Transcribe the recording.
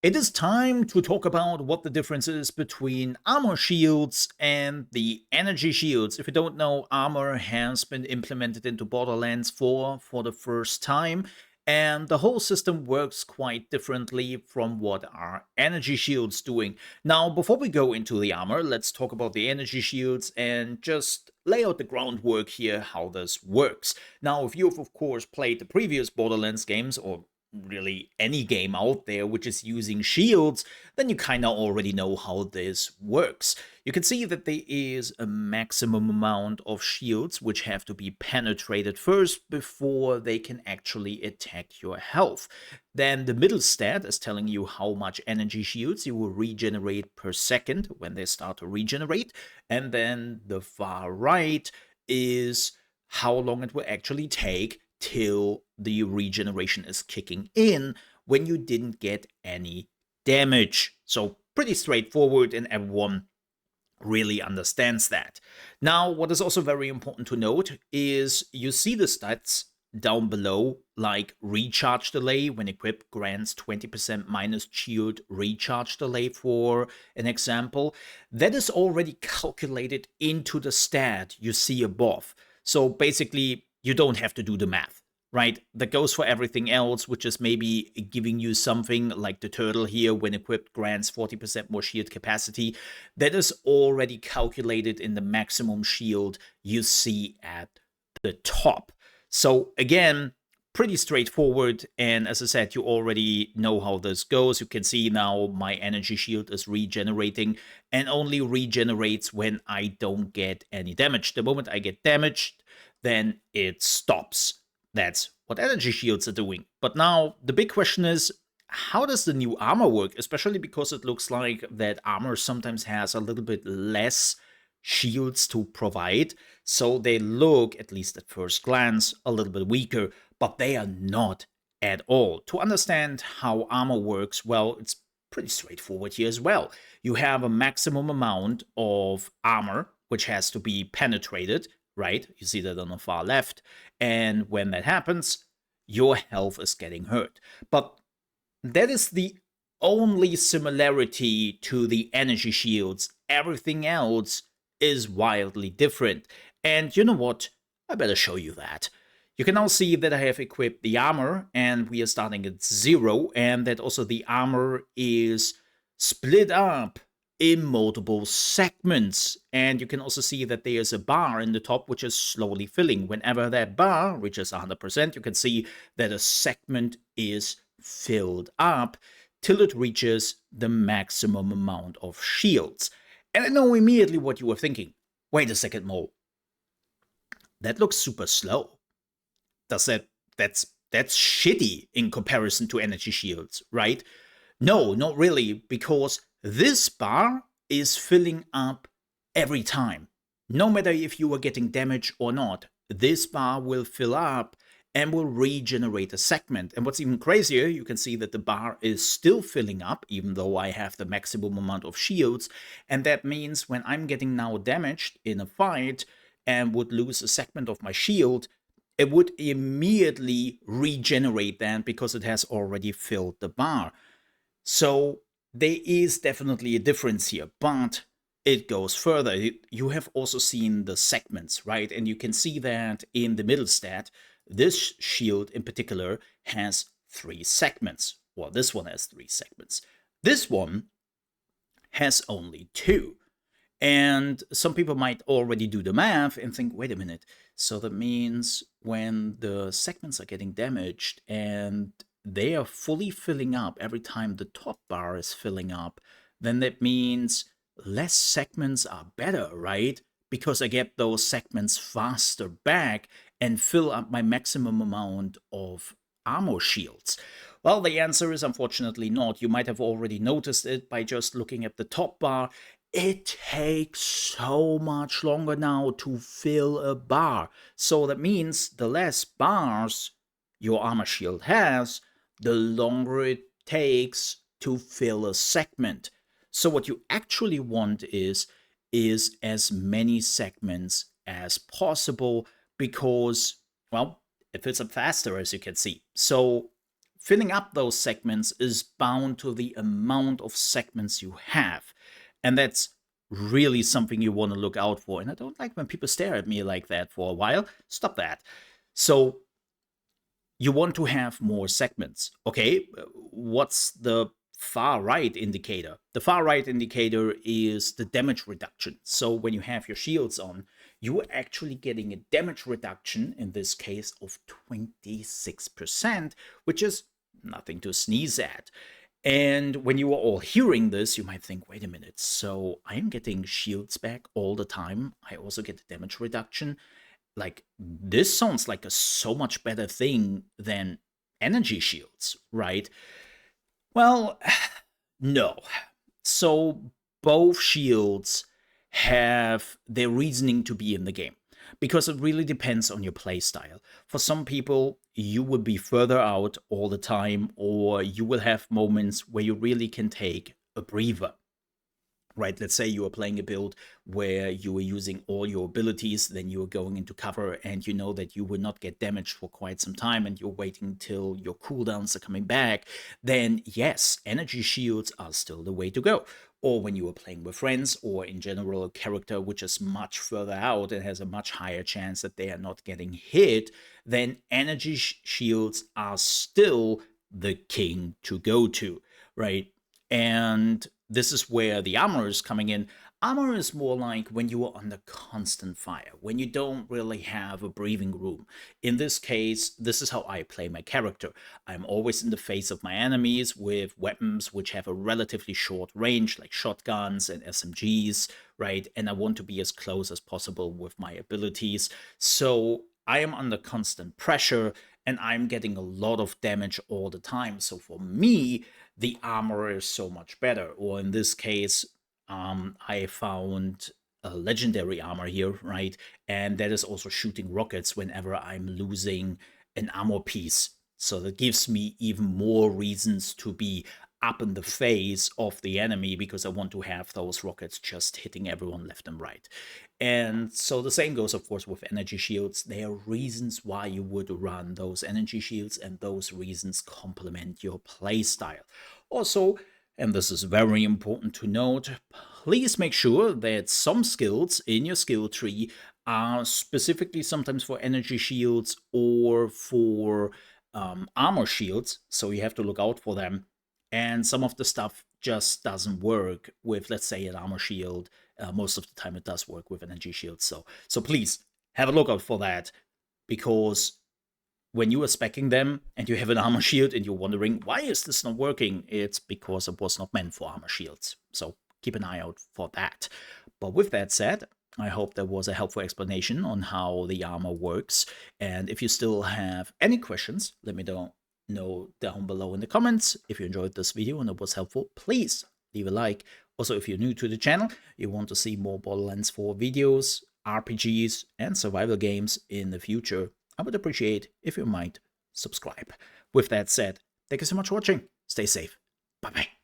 It is time to talk about what the difference is between armor shields and the energy shields. If you don't know, armor has been implemented into Borderlands 4 for the first time, and the whole system works quite differently from what are energy shields doing. Now, before we go into the armor, let's talk about the energy shields and just lay out the groundwork here how this works. Now, if you've of course played the previous Borderlands games, or really any game out there which is using shields, then you kind of already know how this works. You can see that there is a maximum amount of shields which have to be penetrated first before they can actually attack your health. Then the middle stat is telling you how much energy shields you will regenerate per second when they start to regenerate, and then the far right is how long it will actually take till the regeneration is kicking in when you didn't get any damage. So pretty straightforward, and everyone really understands that. Now, what is also very important to note is you see the stats down below, like recharge delay when equipped grants 20% minus shield recharge delay, for an example. That is already calculated into the stat you see above. So basically, you don't have to do the math, right? That goes for everything else, which is maybe giving you something like the turtle here when equipped grants 40% more shield capacity. That is already calculated in the maximum shield you see at the top. So again, pretty straightforward, and as I said, you already know how this goes. You can see now my energy shield is regenerating and only regenerates when I don't get any damage. The moment I get damaged, then it stops. That's what energy shields are doing. But now the big question is, how does the new armor work? Especially because it looks like that armor sometimes has a little bit less shields to provide. So they look, at least at first glance, a little bit weaker, but they are not at all. To understand how armor works, well, it's pretty straightforward here as well. You have a maximum amount of armor, which has to be penetrated, right? You see that on the far left. And when that happens, your health is getting hurt. But that is the only similarity to the energy shields. Everything else is wildly different. And you know what? I better show you that. You can now see that I have equipped the armor, and we are starting at 0, and that also the armor is split up in multiple segments. And you can also see that there's a bar in the top which is slowly filling. Whenever that bar reaches 100%, you can see that a segment is filled up till it reaches the maximum amount of shields. And I know immediately what you were thinking. Wait a second, Mo. That looks super slow. That's shitty in comparison to energy shields, right? No, not really, because this bar is filling up every time. No matter if you are getting damage or not, this bar will fill up and will regenerate a segment. And what's even crazier, you can see that the bar is still filling up, even though I have the maximum amount of shields. And that means when I'm getting now damaged in a fight and would lose a segment of my shield, it would immediately regenerate that because it has already filled the bar. So there is definitely a difference here, but it goes further. You have also seen the segments, right? And you can see that in the middle stat, this shield in particular has 3 segments. Well, this one has 3 segments. This one has only 2. And some people might already do the math and think, wait a minute, so that means when the segments are getting damaged and they are fully filling up every time the top bar is filling up, then that means less segments are better, right? Because I get those segments faster back and fill up my maximum amount of armor shields. Well, the answer is unfortunately not. You might have already noticed it by just looking at the top bar. It takes so much longer now to fill a bar. So that means the less bars your armor shield has, the longer it takes to fill a segment. So what you actually want is as many segments as possible because, well, it fills up faster, as you can see. So filling up those segments is bound to the amount of segments you have. And that's really something you want to look out for. And I don't like when people stare at me like that for a while. Stop that. So you want to have more segments. Okay, what's the far right indicator? The far right indicator is the damage reduction. So when you have your shields on, you are actually getting a damage reduction, in this case, of 26%, which is nothing to sneeze at. And when you are all hearing this, you might think, wait a minute, so I'm getting shields back all the time. I also get the damage reduction. Like, this sounds like a so much better thing than energy shields, right? Well, no. So both shields have their reasoning to be in the game, because it really depends on your playstyle. For some people, you will be further out all the time, or you will have moments where you really can take a breather. Right, let's say you are playing a build where you are using all your abilities, then you are going into cover and you know that you will not get damaged for quite some time and you're waiting till your cooldowns are coming back, then yes, energy shields are still the way to go. Or when you are playing with friends, or in general a character which is much further out and has a much higher chance that they are not getting hit, then energy shields are still the king to go to, right? And this is where the armor is coming in. Armor is more like when you are under constant fire, when you don't really have a breathing room. In this case, this is how I play my character. I'm always in the face of my enemies with weapons which have a relatively short range, like shotguns and SMGs, right? And I want to be as close as possible with my abilities. So I am under constant pressure and I'm getting a lot of damage all the time. So for me, the armor is so much better. Or in this case, I found a legendary armor here, right? And that is also shooting rockets whenever I'm losing an armor piece. So that gives me even more reasons to be up in the face of the enemy, because I want to have those rockets just hitting everyone left and right. And so the same goes, of course, with energy shields. There are reasons why you would run those energy shields, and those reasons complement your playstyle. Also, and this is very important to note, please make sure that some skills in your skill tree are specifically sometimes for energy shields or for armor shields, so you have to look out for them. And some of the stuff just doesn't work with, let's say, an armor shield. Most of the time it does work with energy shields. So please have a look out for that, because when you are speccing them and you have an armor shield and you're wondering, why is this not working? It's because it was not meant for armor shields. So keep an eye out for that. But with that said, I hope that was a helpful explanation on how the armor works. And if you still have any questions, let me know down below in the comments. If you enjoyed this video and it was helpful, please leave a like. Also, if you're new to the channel, you want to see more Borderlands 4 videos, RPGs, and survival games in the future, I would appreciate if you might subscribe. With that said, thank you so much for watching. Stay safe. Bye-bye.